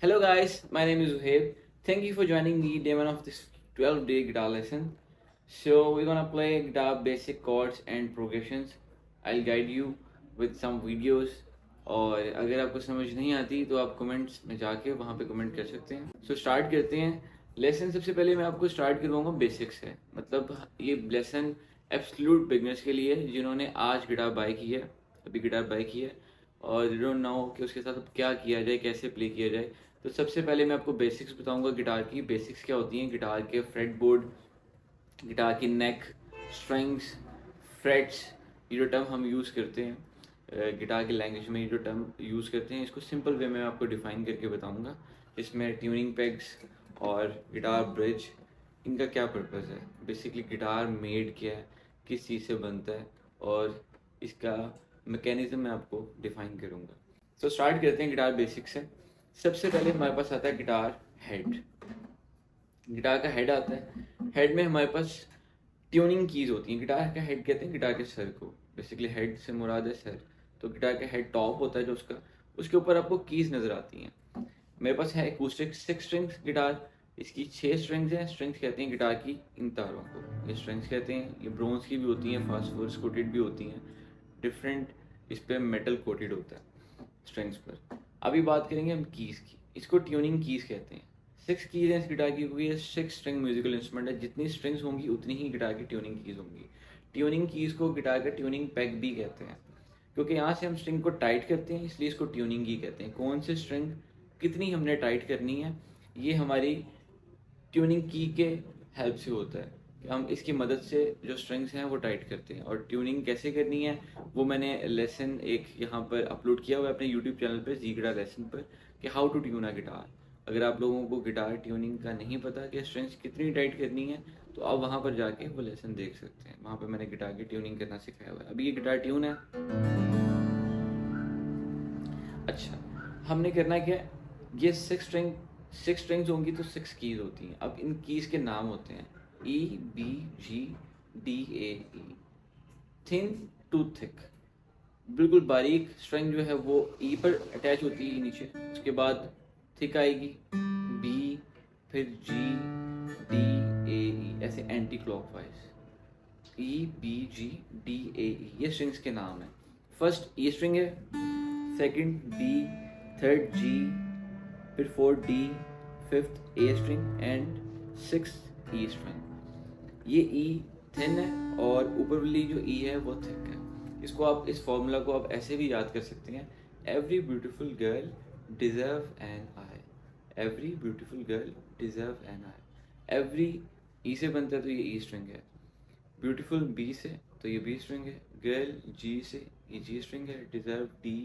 Hello guys, my name is Zuhaib. Thank you for joining me day one of this 12-day guitar lesson. So we're gonna play guitar basic chords and progressions. I'll guide you with some videos और अगर आपको समझ नहीं आती तो आप comments में जाके वहाँ पे कमेंट कर सकते हैं. सो स्टार्ट करते हैं लेसन. सबसे पहले मैं आपको स्टार्ट करवाऊंगा बेसिक्स से. मतलब ये लेसन एब्सोल्यूट बिगनर्स के लिए है जिन्होंने आज गिटार बाय की है, अभी गिटार बाय की है और यू डोंट नो कि उसके साथ अब क्या किया जाए, कैसे प्ले किया जाए. तो सबसे पहले मैं आपको बेसिक्स बताऊंगा गिटार की. बेसिक्स क्या होती हैं? गिटार के फ्रेट बोर्ड, गिटार की नेक, स्ट्रिंग्स, फ्रेट्स. ये जो टर्म हम यूज़ करते हैं गिटार की लैंग्वेज में, ये जो टर्म यूज़ करते हैं इसको सिंपल वे में मैं आपको डिफाइन करके बताऊंगा. इसमें ट्यूनिंग पेग्स और गिटार ब्रिज, इनका क्या पर्पज़ है, बेसिकली गिटार मेड क्या है, किस चीज़ से बनता है और इसका मैकेनिज्म मैं आपको डिफाइन करूँगा. तो स्टार्ट करते हैं गिटार बेसिक से. सबसे पहले हमारे पास आता है गिटार हेड. गिटार का हेड आता है. हेड में हमारे पास ट्यूनिंग कीज होती हैं. गिटार का हेड कहते हैं गिटार के सर को. बेसिकली हेड से मुराद है सर. तो गिटार का हेड टॉप होता है जो उसका, उसके ऊपर आपको कीज नज़र आती हैं. मेरे पास है एकूस्टिक 6 स्ट्रिंग्स गिटार. इसकी 6 स्ट्रिंग्स हैं. स्ट्रिंग्स कहते हैं गिटार की इन तारों को, ये स्ट्रिंग्स कहते हैं. ये ब्रोंज की भी होती हैं, फास्फोरस कोटेड भी होती हैं, डिफरेंट इस पर मेटल कोटेड होता है स्ट्रिंग्स पर. अभी बात करेंगे हम कीज़ की. इसको ट्यूनिंग कीज़ कहते हैं. 6 कीज़ हैं इस गिटार की क्योंकि ये 6 स्ट्रिंग म्यूजिकल इंस्ट्रूमेंट है. जितनी स्ट्रिंग्स होंगी उतनी ही गिटार की ट्यूनिंग कीज़ होंगी. ट्यूनिंग कीज़ को गिटार का ट्यूनिंग पैक भी कहते हैं क्योंकि यहाँ से हम स्ट्रिंग को टाइट करते हैं, इसलिए इसको ट्यूनिंग की कहते हैं. कौन से स्ट्रिंग कितनी हमने टाइट करनी है, ये हमारी ट्यूनिंग की के हेल्प से होता है कि हम इसकी मदद से जो स्ट्रिंग्स हैं वो टाइट करते हैं. और ट्यूनिंग कैसे करनी है वो मैंने लेसन एक यहाँ पर अपलोड किया हुआ है अपने यूट्यूब चैनल पर, जी गिटार लेसन पर, कि how to tune a guitar. अगर आप लोगों को गिटार ट्यूनिंग का नहीं पता कि स्ट्रिंग्स कितनी टाइट करनी है तो आप वहाँ पर जाके वो लेसन देख सकते हैं. वहाँ पर मैंने गिटार की ट्यूनिंग करना सिखाया हुआ है. अभी ये गिटार ट्यून है. अच्छा, हमने करना क्या है, ये 6 स्ट्रिंग्स होंगी तो 6 कीज होती हैं. अब इन कीज के नाम होते हैं E, B, G, D, A, E. Thin to thick. बिल्कुल बारीक स्ट्रिंग जो है वो ई पर अटैच होती है नीचे. उसके बाद थिक आएगी बी, फिर जी, डी, ए, ई, ऐसे anti clockwise. E, B, G, D, A, E, ये स्ट्रिंग्स के नाम है. फर्स्ट ई स्ट्रिंग है, सेकंड बी, थर्ड जी, फिर fourth D, fifth a string and sixth E string. ये ई थिन है और ऊपर वाली जो ई है वो थिक है. इसको आप, इस फॉर्मूला को आप ऐसे भी याद कर सकते हैं, every beautiful girl deserve an eye. Every beautiful girl deserve an eye. Every E से बनता है तो ये ई स्ट्रिंग है. ब्यूटीफुल बी से तो ये बी स्ट्रिंग है. गर्ल जी से ये जी स्ट्रिंग है. डिजर्व डी,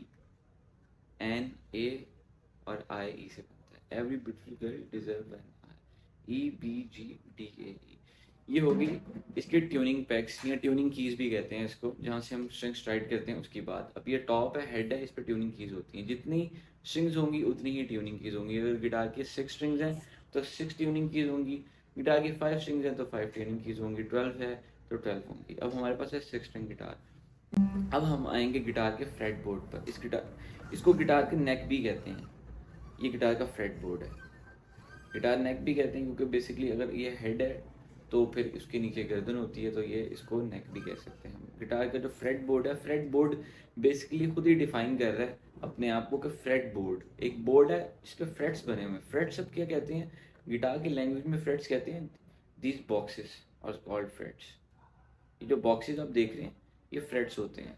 एन ए और आई ई से बनता है. Every beautiful girl deserve an eye. E, B, G, D, A, E. ये होगी इसके ट्यूनिंग पैक्स या ट्यूनिंग कीज भी कहते हैं इसको, जहाँ से हम स्ट्रिंग्स टाइट करते हैं. उसकी बाद अब ये टॉप है, हेड है, इस पर ट्यूनिंग कीज होती हैं. जितनी स्ट्रिंग्स होंगी उतनी ही ट्यूनिंग कीज होंगी. अगर गिटार की 6 स्ट्रिंग्स हैं तो 6 ट्यूनिंग कीज होंगी. गिटार की 5 स्ट्रिंग्स हैं तो 5 ट्यूनिंग कीज होंगी. 12 है तो 12 होंगी. अब हमारे पास है 6 स्ट्रिंग गिटार. अब हम आएंगे गिटार के फ्रेट बोर्ड पर. इसको गिटार के नेक भी कहते हैं. ये गिटार का फ्रेट बोर्ड है. गिटार नेक भी कहते हैं क्योंकि बेसिकली अगर ये हेड है तो फिर इसके नीचे गर्दन होती है, तो ये इसको नेक भी कह सकते हैं हम. गिटार का जो फ्रेट बोर्ड है, फ्रेट बोर्ड बेसिकली खुद ही डिफाइन कर रहा है अपने आप को कि फ्रेट बोर्ड एक बोर्ड है जिस पे फ्रेट्स बने हुए हैं. फ्रेट्स अब क्या कहते हैं गिटार की लैंग्वेज में? फ्रेट्स कहते हैं दीज बॉक्सेस और कॉल्ड फ्रेट्स. ये जो बॉक्सेस आप देख रहे हैं ये फ्रेट्स होते हैं.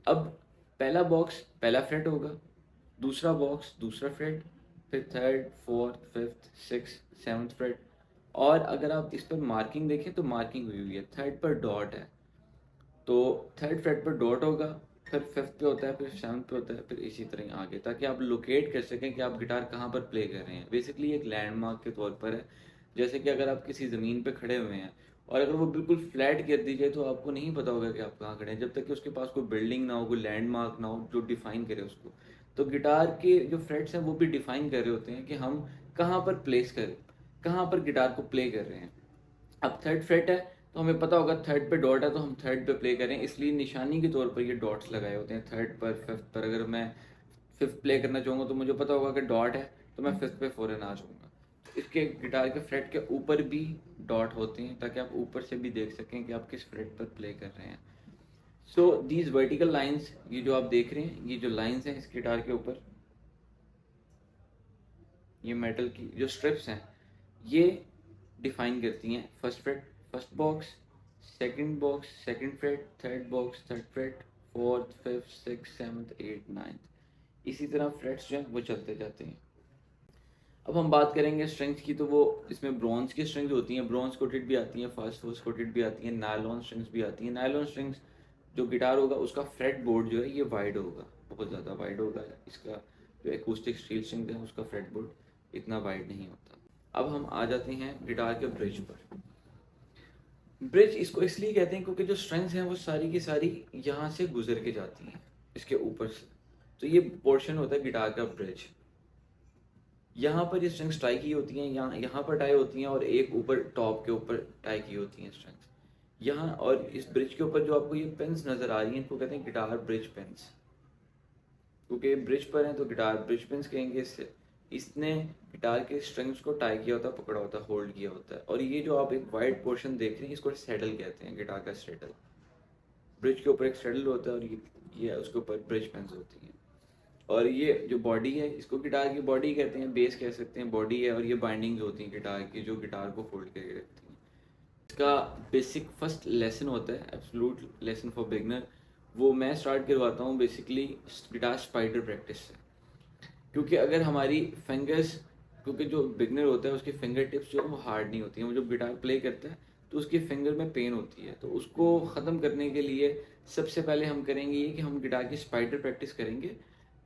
अब पहला बॉक्स पहला फ्रेट होगा, दूसरा बॉक्स दूसरा फ्रेट, फिर third, fourth, fifth, six, seventh freight. और अगर आप इस पर मार्किंग देखें तो मार्किंग हुई हुई है. थर्ड पर डॉट है तो थर्ड फ्रेट पर डॉट होगा, फिर फिफ्थ पे होता है, फिर सेवन्थ पे होता है, फिर इसी तरह आगे, ताकि आप लोकेट कर सकें कि आप गिटार कहाँ पर प्ले कर रहे हैं. बेसिकली एक लैंडमार्क के तौर पर है. जैसे कि अगर आप किसी ज़मीन पे खड़े हुए हैं और अगर वो बिल्कुल फ्लैट कर दी जाए तो आपको नहीं पता होगा कि आप कहाँ खड़े हैं, जब तक कि उसके पास कोई बिल्डिंग ना हो, कोई लैंडमार्क ना हो जो डिफाइन करे उसको. तो गिटार के जो फ्रेट्स हैं वो भी डिफाइन कर रहे होते हैं कि हम कहाँ पर प्लेस करें, कहाँ पर गिटार को प्ले कर रहे हैं. अब थर्ड फ्रेट है तो हमें पता होगा थर्ड पे डॉट है तो हम थर्ड पे प्ले करें, इसलिए निशानी के तौर पर ये डॉट्स लगाए होते हैं. थर्ड पर, फिफ्थ पर अगर मैं फिफ्थ प्ले करना चाहूँगा तो मुझे पता होगा कि डॉट है तो मैं फिफ्थ पे फ़ौरन आ जाऊँगा। इसके गिटार के फ्रेट के ऊपर भी डॉट होते हैं ताकि आप ऊपर से भी देख सकें कि आप किस फ्रेट पर प्ले कर रहे हैं। सो दीज वर्टिकल लाइंस, ये जो आप देख रहे हैं, ये जो लाइंस हैं इस गिटार के ऊपर, ये मेटल की जो स्ट्रिप्स हैं, ये डिफाइन करती हैं first fret, first box, second fret, third box, third fret, fourth, fifth, six, seventh, eight, ninth. इसी तरह फ्रेट्स जो हैं वो चलते जाते हैं। अब हम बात करेंगे स्ट्रिंग्स की, तो वो इसमें ब्रॉन्ज की स्ट्रिंग्स होती हैं, ब्रॉन्ज कोटेड भी आती हैं, फास्ट कोटेड भी आती हैं, नायलॉन स्ट्रिंग्स भी आती हैं। नायलॉन स्ट्रिंग्स जो गिटार होगा उसका फ्रेट बोर्ड जो है ये वाइड होगा, बहुत ज़्यादा वाइड होगा। इसका जो एकूस्टिक स्टील स्ट्रिंग है उसका फ्रेट बोर्ड इतना वाइड नहीं होता। अब हम आ जाते हैं गिटार के ब्रिज पर। ब्रिज इसको इसलिए कहते हैं क्योंकि जो स्ट्रिंग्स हैं वो सारी की सारी यहाँ से गुजर के जाती हैं इसके ऊपर से, तो ये पोर्शन होता है गिटार का ब्रिज। यहाँ पर ये स्ट्रिंग्स टाई की होती हैं, यहाँ पर टाई होती हैं, और एक ऊपर टॉप के ऊपर टाई की होती हैं स्ट्रिंग्स यहाँ। और इस ब्रिज के ऊपर जो आपको ये पिन्स नज़र आ रही हैं इनको कहते हैं गिटार ब्रिज पिन्स, क्योंकि ब्रिज पर हैं तो गिटार ब्रिज पिन्स कहेंगे इससे। इसने गिटार के स्ट्रिंग्स को टाई किया होता है, पकड़ा होता है, होल्ड किया होता है। और ये जो आप एक वाइड पोर्शन देख रहे हैं इसको सैडल कहते हैं, गिटार का सैडल। ब्रिज के ऊपर एक सैडल होता है और ये उसके ऊपर ब्रिज पिन्स होती हैं। और ये जो बॉडी है इसको गिटार की बॉडी कहते हैं, बेस कह सकते हैं, बॉडी है। और ये बाइंडिंग्स होती हैं गिटार की जो गिटार को होल्ड करके रखती हैं। इसका बेसिक फर्स्ट लेसन होता है, एब्सोल्यूट लेसन फॉर बिगनर, वो मैं स्टार्ट करवाता हूँ बेसिकली गिटार स्पाइडर प्रैक्टिस से। क्योंकि अगर हमारी फिंगर्स, क्योंकि जो बिगनर होता है उसकी फिंगर टिप्स जो है वो हार्ड नहीं होती हैं, वो जब गिटार प्ले करता है तो उसकी फिंगर में पेन होती है। तो उसको ख़त्म करने के लिए सबसे पहले हम करेंगे ये कि हम गिटार की स्पाइडर प्रैक्टिस करेंगे,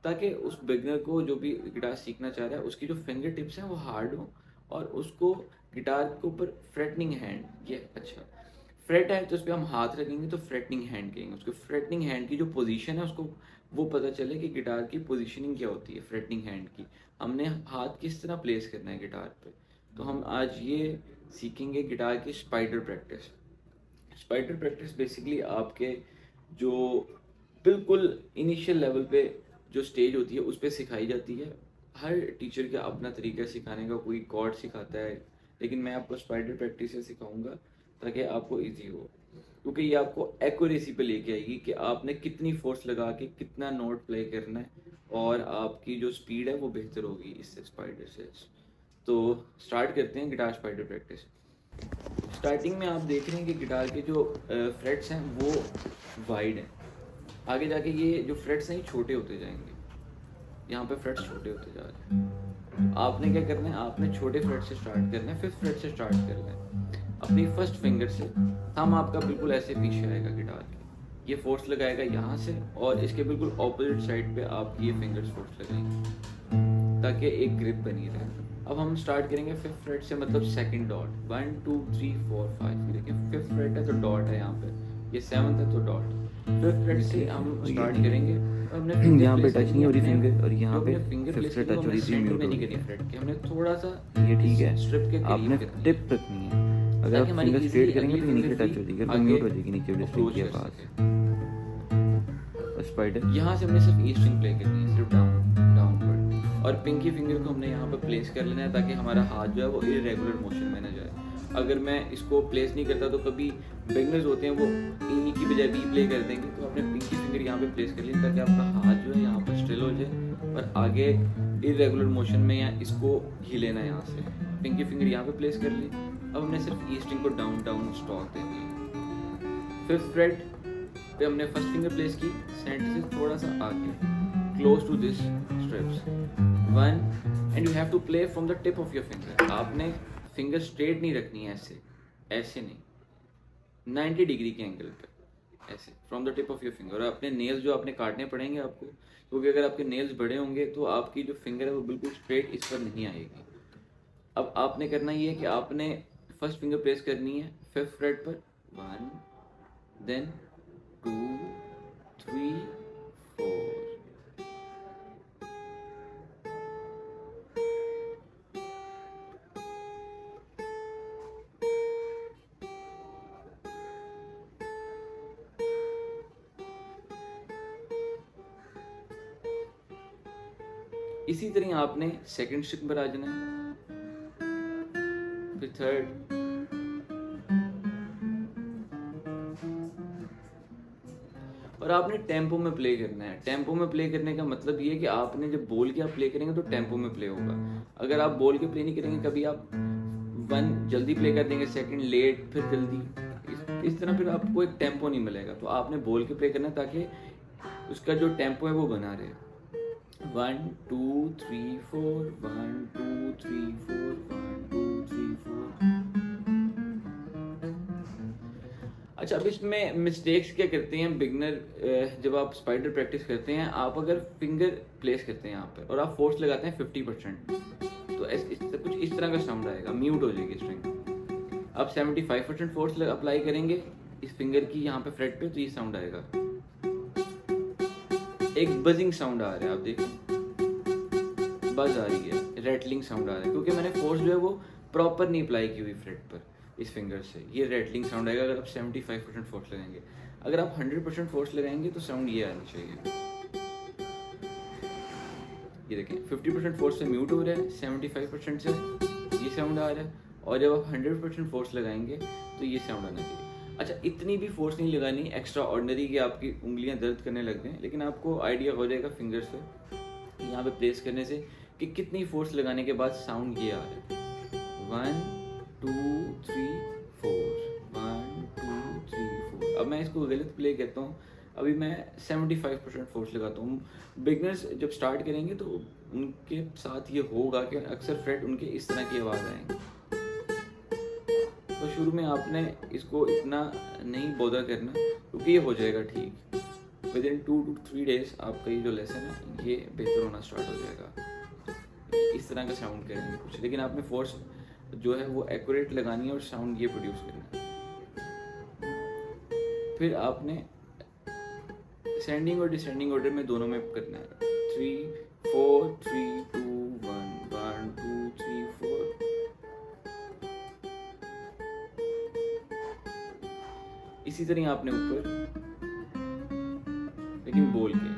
ताकि उस बिगनर को जो भी गिटार सीखना चाह रहा है उसकी जो फिंगर टिप्स हैं वो हार्ड हो, और उसको गिटार के ऊपर फ्रेटनिंग हैंड, ये अच्छा फ्रेट है तो उस पर हम हाथ रखेंगे तो फ्रेटनिंग हैंड कहेंगे उसको। फ्रेटनिंग हैंड की जो पोजीशन है उसको वो पता चले कि गिटार की पोजीशनिंग क्या होती है फ्रेटनिंग हैंड की, हमने हाथ किस तरह प्लेस करना है गिटार पे। तो हम आज ये सीखेंगे गिटार की spider practice. Spider practice basically आपके जो बिल्कुल इनिशियल लेवल पे जो स्टेज होती है उस पर सिखाई जाती है। हर टीचर का अपना तरीका सिखाने का, कोई कॉर्ड सिखाता है, लेकिन मैं आपको स्पाइडर प्रैक्टिस से सिखाऊंगा ताकि आपको इजी हो, क्योंकि ये आपको एक्यूरेसी पे लेके आएगी कि आपने कितनी फोर्स लगा के कितना नोट प्ले करना है, और आपकी जो स्पीड है वो बेहतर होगी इससे, स्पाइडर से। तो स्टार्ट करते हैं गिटार स्पाइडर प्रैक्टिस। स्टार्टिंग में आप देख रहे हैं कि गिटार के जो फ्रेट्स हैं वो वाइड हैं, आगे जाके ये जो फ्रेट्स हैं ये छोटे होते जाएंगे, यहाँ पे फ्रेट्स छोटे होते जा रहे हैं। आपने क्या करना है, आपने छोटे फ्रेट से स्टार्ट करना है, फिफ्थ फ्रेट से स्टार्ट करना है अपनी फर्स्ट फिंगर से। थंब आपका बिल्कुल ऐसे पीछे आएगा गिटार के, ये फोर्स लगाएगा यहाँ से, और इसके बिल्कुल ऑपोजिट साइड पे आप ये फिंगर्स फोर्स लगाएंगे ताकि एक ग्रिप बनी रहे। अब हम स्टार्ट करेंगे फिफ्थ फ्रेट से, मतलब सेकंड डॉट, 1 2 3 4 5। देखिए फिफ्थ फ्रेट है तो डॉट है यहाँ पे, ये सेवंथ है तो डॉट। फिफ्थ फ्रेट से हम स्टार्ट करेंगे, हमने यहाँ पे टच नहीं हो रही फिंगर, और यहाँ पे फिंगर फिफ्थ से टच हो रही थी, म्यूट हो नहीं रही करनी थी। फ्रेट की, हमने थोड़ा सा ये ठीक है, स्ट्रिप के आपने करीब करनी है, टिप रखनी है। अगर ताकि आप हमारी फिंगर स्ट्रेट easily करेंगे अगली तो ये नीचे finger टच हो भी जाएगी और आगे म्यूट हो जाएगी नीचे वाली स्ट्रिंग approach के कर पास। सके। स्पाइडर यहाँ से हमने सिर्फ ई स्ट्रिंग प्ले करनी है, सिर्फ डाउनवर्ड, और पिंकी फिंगर को हमने यहाँ पे प्लेस कर लेना है ताकि हमारा हाथ जो है वो इरेगुलर मोशन में ना जाए। अगर मैं इसको प्लेस नहीं करता तो कभी बिगनर्स होते हैं वो ई की बजाय बी प्ले कर देंगे, तो आपने पिंकी फिंगर यहाँ पे प्लेस कर ली ताकि आपका हाथ जो है यहाँ पर स्टिल हो जाए और आगे इरेगुलर मोशन में, या इसको ही लेना है यहाँ से। पिंकी फिंगर यहाँ पे प्लेस कर ली। अब हमने सिर्फ ई स्ट्रिंग को डाउन डाउन स्टॉक देनी है। फिफ्थ फ्रेट पे हमने फर्स्ट फिंगर प्लेस की, सेंटर से थोड़ा सा आगे, close to this strips 1, and you have to play from the tip of your finger. आपने फिंगर स्ट्रेट नहीं रखनी है, ऐसे ऐसे नहीं, 90 डिग्री के एंगल पे ऐसे from the tip of your finger. और अपने नेल्स जो आपने काटने पड़ेंगे आपको, क्योंकि अगर आपके नेल्स बड़े होंगे तो आपकी जो फिंगर है वो बिल्कुल स्ट्रेट इस पर नहीं आएगी। अब आपने करना ये है कि आपने फर्स्ट फिंगर प्लेस करनी है फिफ्थ फ्रेट पर, 1 देन 2 3 4। इसी तरह आपने सेकंड स्ट्रिंग पर आ जाना है, फिर थर्ड, और आपने टेम्पो में प्ले करना है। टेम्पो में प्ले करने का मतलब ये है कि आपने जब बोल के आप प्ले करेंगे तो टेम्पो में प्ले होगा। अगर आप बोल के प्ले नहीं करेंगे, कभी आप 1 जल्दी प्ले कर देंगे, सेकंड लेट, फिर जल्दी, इस तरह फिर आपको एक टेम्पो नहीं मिलेगा। तो आपने बोल के प्ले करना है ताकि उसका जो टेम्पो है वो बना रहे। 1 2 3 4, 1 2 3 4, 1 2 3 4। अच्छा, अब इसमें मिस्टेक्स क्या करते हैं बिगनर, जब आप स्पाइडर प्रैक्टिस करते हैं, आप अगर फिंगर प्लेस करते हैं यहाँ पर और आप फोर्स लगाते हैं 50%, तो कुछ इस तरह का साउंड आएगा, म्यूट हो जाएगी स्ट्रिंग। आप 75% फोर्स अप्लाई करेंगे इस फिंगर की यहाँ पे फ्रेट पे, तो ये साउंड आएगा, एक बजिंग साउंड आ रहा है, आप देखो बज आ रही है, रेटलिंग साउंड आ रहा है, क्योंकि मैंने फोर्स जो है वो प्रॉपर नहीं अप्लाई की हुई फ्रेट पर इस फिंगर से। ये रेटलिंग साउंड आएगा अगर आप 75% फोर्स लगाएंगे। अगर आप 100% फोर्स लगाएंगे तो साउंड ये आनी चाहिए। ये देखें, 50% फोर्स से म्यूट हो रहा है, 75% से ये साउंड आ रहा है, और जब आप 100% फोर्स लगाएंगे तो ये साउंड आना चाहिए। अच्छा, इतनी भी फोर्स नहीं लगानी एक्स्ट्रा ऑर्डिनरी कि आपकी उंगलियां दर्द करने लग जाएं, लेकिन आपको आइडिया हो जाएगा फिंगर से यहाँ पे प्लेस करने से कि कितनी फोर्स लगाने के बाद साउंड ये आ रहा है। 1 2 3 4, 1 2 3 4। अब मैं इसको गलत प्ले करता हूँ, अभी मैं 75% फोर्स लगाता हूँ। बिगनर्स जब स्टार्ट करेंगे तो उनके साथ ये होगा कि अक्सर फ्रेट उनके इस तरह की आवाज़ आएंगे। तो शुरू में आपने इसको इतना नहीं बॉदर करना, क्योंकि ये हो जाएगा ठीक। विद इन 2 to 3 days आपका ये जो लेसन है ये बेहतर होना स्टार्ट हो जाएगा। इस तरह का साउंड करेंगे कुछ, लेकिन आपने फोर्स जो है वो एक्यूरेट लगानी है और साउंड ये प्रोड्यूस करना है। फिर आपने सेंडिंग और डिसेंडिंग ऑर्डर में दोनों में करना है। 3 4 3 2 1, 1 2 3 4। इसी तरह आपने ऊपर, लेकिन बोल के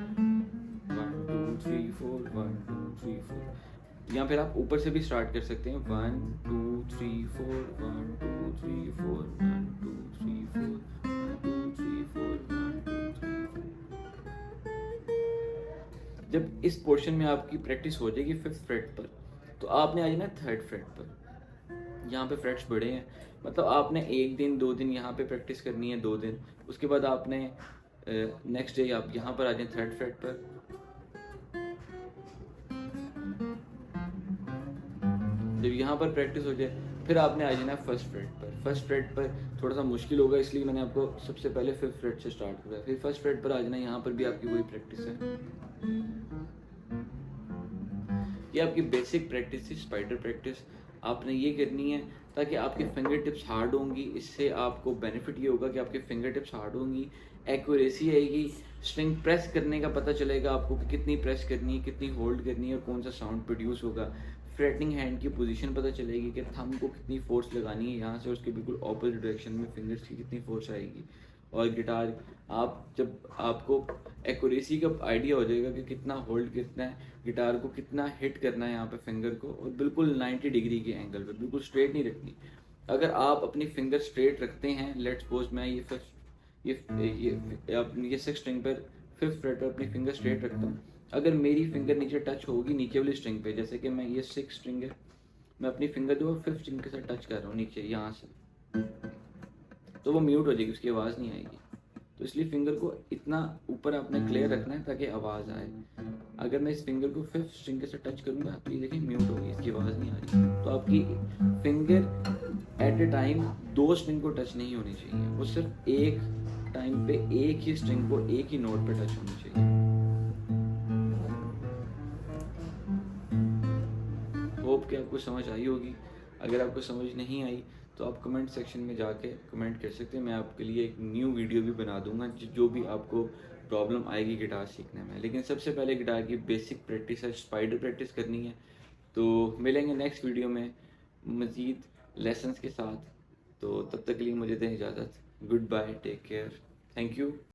1 2 3 4, 1 2 3 4। या फिर आप ऊपर से भी स्टार्ट कर सकते हैं, 1 2 3 4, 1 2 3 4, 1 2 3 4, 1 2 3 4, 1 2 3 4। जब इस पोर्शन में आपकी प्रैक्टिस हो जाएगी 5th फ्रेट पर, तो आपने आ जाना 3rd फ्रेट पर। यहाँ पे फ्रेट्स बड़े हैं, मतलब आपने 1 दिन 2 दिन यहाँ पे प्रैक्टिस करनी है, 2 दिन, उसके बाद आपने नेक्स्ट डे आप यहाँ पर आ जाए 3rd फ्रेट पर। जब यहाँ पर प्रैक्टिस हो जाए फिर आपने आ जाना है 1st फ्रेट पर। 1st फ्रेट पर थोड़ा सा मुश्किल होगा, इसलिए मैंने आपको सबसे पहले 5th फ्रेट से स्टार्ट किया। फिर 1st फ्रेट पर आ जाना, यहाँ पर भी आपकी वही प्रैक्टिस है। ये आपकी बेसिक प्रैक्टिस थी, स्पाइडर प्रैक्टिस। आपने ये करनी है ताकि आपके फिंगर टिप्स हार्ड होंगी। इससे आपको बेनिफिट ये होगा कि आपके फिंगर टिप्स हार्ड होंगी, एक्यूरेसी आएगी, स्ट्रिंग प्रेस करने का पता चलेगा आपको कि कितनी प्रेस करनी है, कितनी होल्ड करनी है और कौन सा साउंड प्रोड्यूस होगा। फ्रेटिंग हैंड की पोजीशन पता चलेगी कि थंब को कितनी फोर्स लगानी है, यहाँ से उसके बिल्कुल ऑपोजिट डायरेक्शन में फिंगर्स की कितनी फोर्स आएगी। और गिटार, आप जब आपको एक्यूरेसी का आइडिया हो जाएगा कि कितना होल्ड करना है, गिटार को कितना हिट करना है यहाँ पे फिंगर को, और बिल्कुल 90 डिग्री के एंगल पे, बिल्कुल स्ट्रेट नहीं रखनी। अगर आप अपनी फिंगर स्ट्रेट रखते हैं, लेट्स सपोज मैं ये 6 स्ट्रिंग पर 5th फ्रेट पर अपनी फिंगर स्ट्रेट रखता हूँ, अगर मेरी फिंगर नीचे टच होगी नीचे वाली स्ट्रिंग पे, जैसे कि मैं ये 6 स्ट्रिंग है, मैं अपनी फिंगर जो 5th स्ट्रिंग के साथ टच कर रहा हूँ नीचे यहाँ से, तो वो म्यूट हो जाएगी, उसकी आवाज़ नहीं आएगी। तो इसलिए फिंगर को इतना ऊपर आपने क्लियर रखना है ताकि आवाज़ आए। अगर मैं इस फिंगर को 5th स्ट्रिंग के साथ टच करूँगा तो ये देखिए म्यूट होगी, इसकी आवाज़ नहीं आ रही। तो आपकी finger at a time 2 string को टच नहीं होनी चाहिए, वो सिर्फ एक टाइम पे एक ही स्ट्रिंग को एक ही नोट पे टच होनी चाहिए। होप कि आपको समझ आई होगी। अगर आपको समझ नहीं आई तो आप कमेंट सेक्शन में जाके कमेंट कर सकते हैं, मैं आपके लिए एक न्यू वीडियो भी बना दूंगा जो भी आपको प्रॉब्लम आएगी गिटार सीखने में। लेकिन सबसे पहले गिटार की बेसिक प्रैक्टिस है, स्पाइडर प्रैक्टिस करनी है। तो मिलेंगे नेक्स्ट वीडियो में मज़ीद लेसन्स के साथ। तो तब तक के लिए मुझे दें इजाज़त। Good bye, take care, thank you.